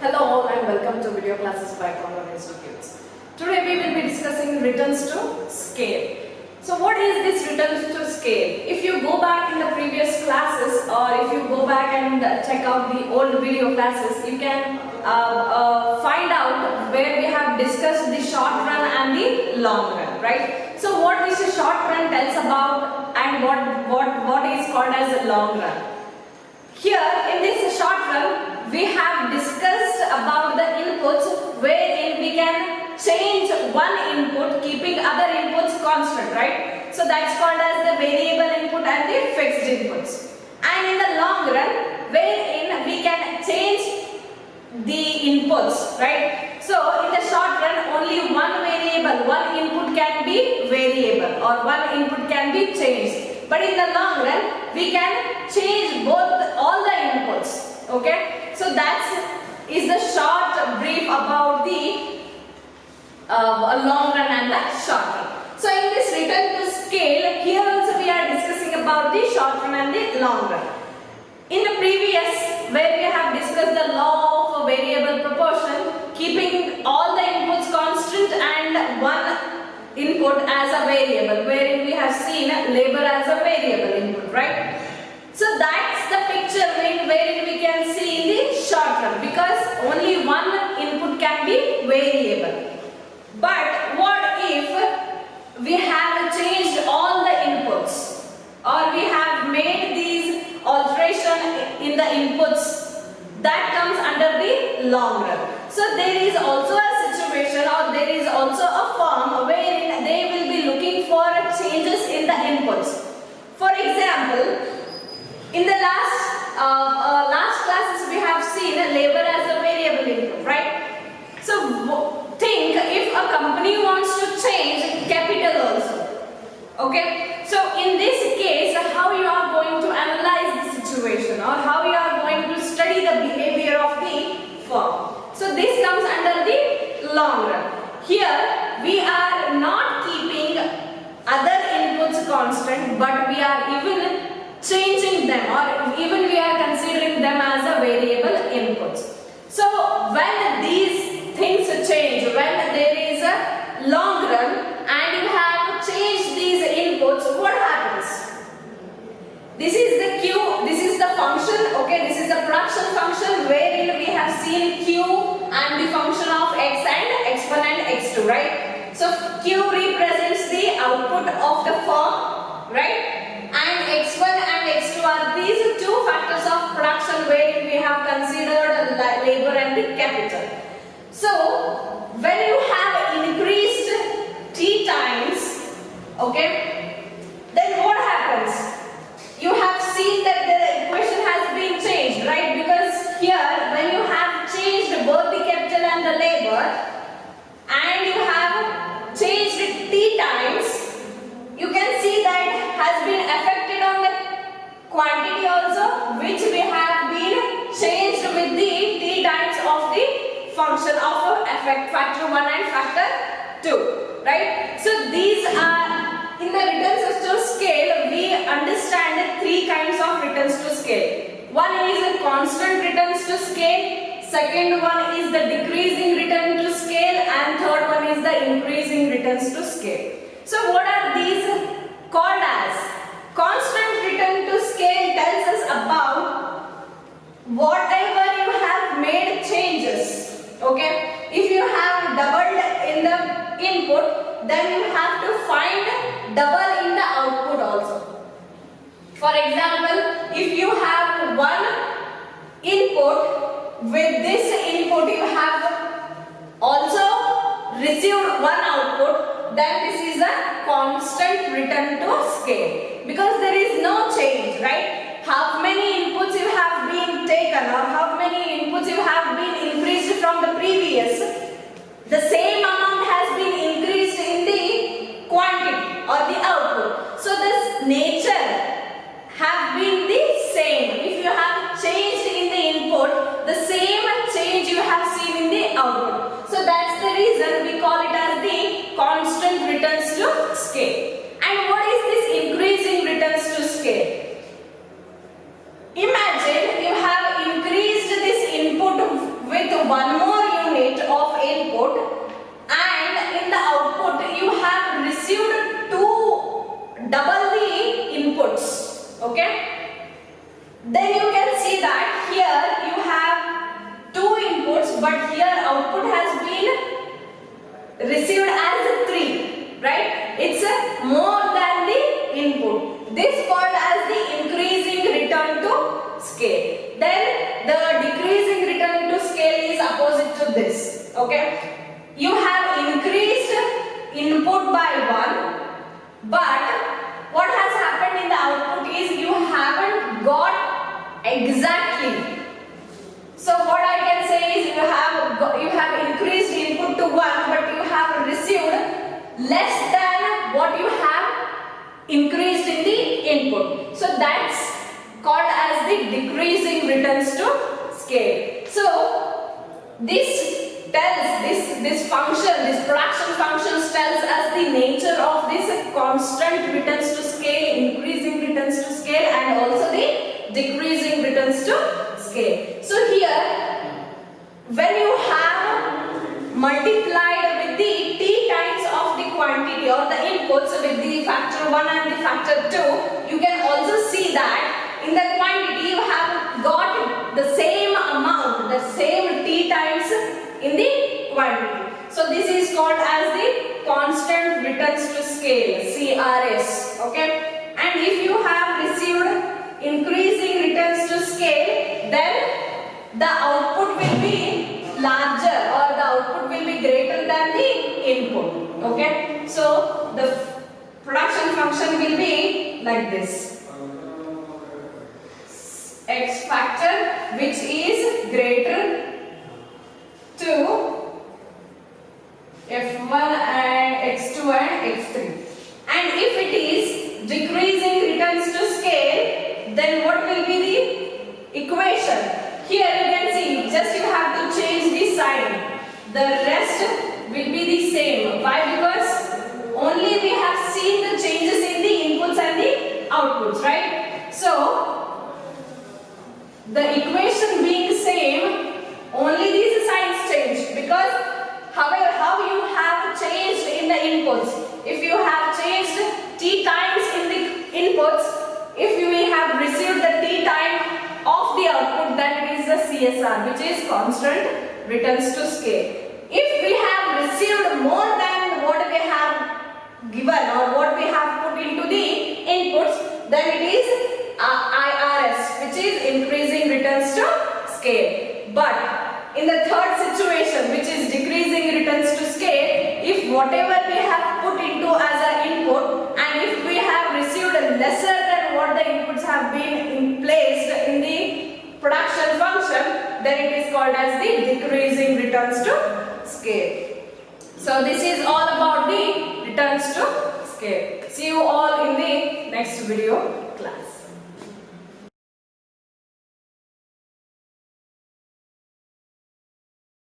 Hello all and welcome to video classes by Konnur Institutes. Today we will be discussing returns to scale. So what is this returns to scale? If you go back in the previous classes or if you go back and check out the old video classes, you can find out where we have discussed the short run and the long run, right? So what is a short run tells about and what is called as a long run. Here in this short run, we have discussed about the inputs wherein we can change one input keeping other inputs constant, right? So that's called as the variable input and the fixed inputs. And in the long run, wherein we can change the inputs, right? So in the short run, only one variable, one input can be variable or one input can be changed. But in the long run, we can change all the inputs. Okay, so that is the short brief about the long run and the short run. So in this return to scale, here also we are discussing about the short run and the long run. In the previous, where we have discussed the law of a variable proportion, keeping all the inputs constant and one input as a variable, wherein we have seen labor as a variable input, right? So that's the picture wherein we can see in the short run, because only one input can be variable. But what if we have changed all the inputs or we have made these alteration in the inputs? That comes under the long run. So there is also a situation or there is also a form wherein they will be looking for changes in the inputs. For example, in the last classes we have seen labor as a variable input, right? So think if a company wants to change capital also. Okay? So in this case, how you are going to analyze the situation or how you are going to study the behavior of the firm. So this comes under the long run. Here we are not keeping other inputs constant, but we are even changing them or even we are considering them as a variable inputs. So when these things change, when there is a long run and you have changed these inputs, what happens? This is the Q, this is the function, okay, this is the production function wherein we have seen Q and the function of X and X1 and X2, right? So Q represents the output of the firm, right? And X1 and X2 are these two factors of production wherein we have considered labor and the capital. So when you have increased T times, okay, then what happens? You have seen that the equation has been changed, right? Because here when you have changed both the capital and the labor and you have changed T times, you can see that has been affected on the quantity also, which we have been changed with the T times of the function of effect factor 1 and factor 2, right? So these are in the returns to scale. We understand three kinds of returns to scale. One is a constant returns to scale, second one is the decreasing return to scale, and third one is the increasing returns to scale. So what are these called as? Constant return to scale tells us about whatever you have made changes. Okay, if you have doubled in the input, then you have to find double in the output also. For example, if you have one input, with this input you have also received one output, then this is a constant return to scale, because there is no change, right? How many inputs you have been taken or how many inputs you have been increased from the previous, the same amount has been increased in the quantity or the output. So this nature have been the same. If you have changed in the input, the same change you have seen in the output. So that's the reason we call it as the constant returns to scale. And what is this increasing returns to scale? Imagine you have increased this input with 1 Okay. Then you can see that here you have 2 inputs, but here output has been received as 3, right? It's more than the input. This called as the increasing return to scale. Then the decreasing return to scale is opposite to this. Okay. You have increased input by 1, but what has happened in the output is you haven't got exactly. So what I can say is you have increased input to 1, but you have received less than what you have increased in the input. So that's called as the decreasing returns to scale. So this tells this function, this production function tells us the nature of this constant returns to scale, increasing returns to scale, and also the decreasing returns to scale. So here, when you have multiplied with the t times of the quantity or the inputs with the factor 1 and the factor 2, you can also see that in the quantity you have got the same amount, the same t times in the quantity. So this is called as the constant returns to scale, CRS. Okay. And if you have received increasing returns to scale, then the output will be larger or the output will be greater than the input. Okay. So the production function will be like this. X factor which is greater to F1 and X2 and X3. And if it is decreasing returns to scale, then what will be the equation? Here you can see, just you have to change the sign. The rest will be the same. Why? Because only we have seen the changes in the inputs and the outputs, right? So, the equation being same, only these signs change, because however how you have changed in the inputs, if you have changed t times in the inputs, if you have received the t time of the output, then it is the CSR, which is constant returns to scale. If we have received more than what we have given or what we have put into the inputs, then it is IRS, which is increasing returns to scale. But in the third situation, which is decreasing returns to scale, if whatever we have put into as an input and if we have received lesser than what the inputs have been placed in the production function, then it is called as the decreasing returns to scale. So this is all about the returns to scale. See you all in the next video class.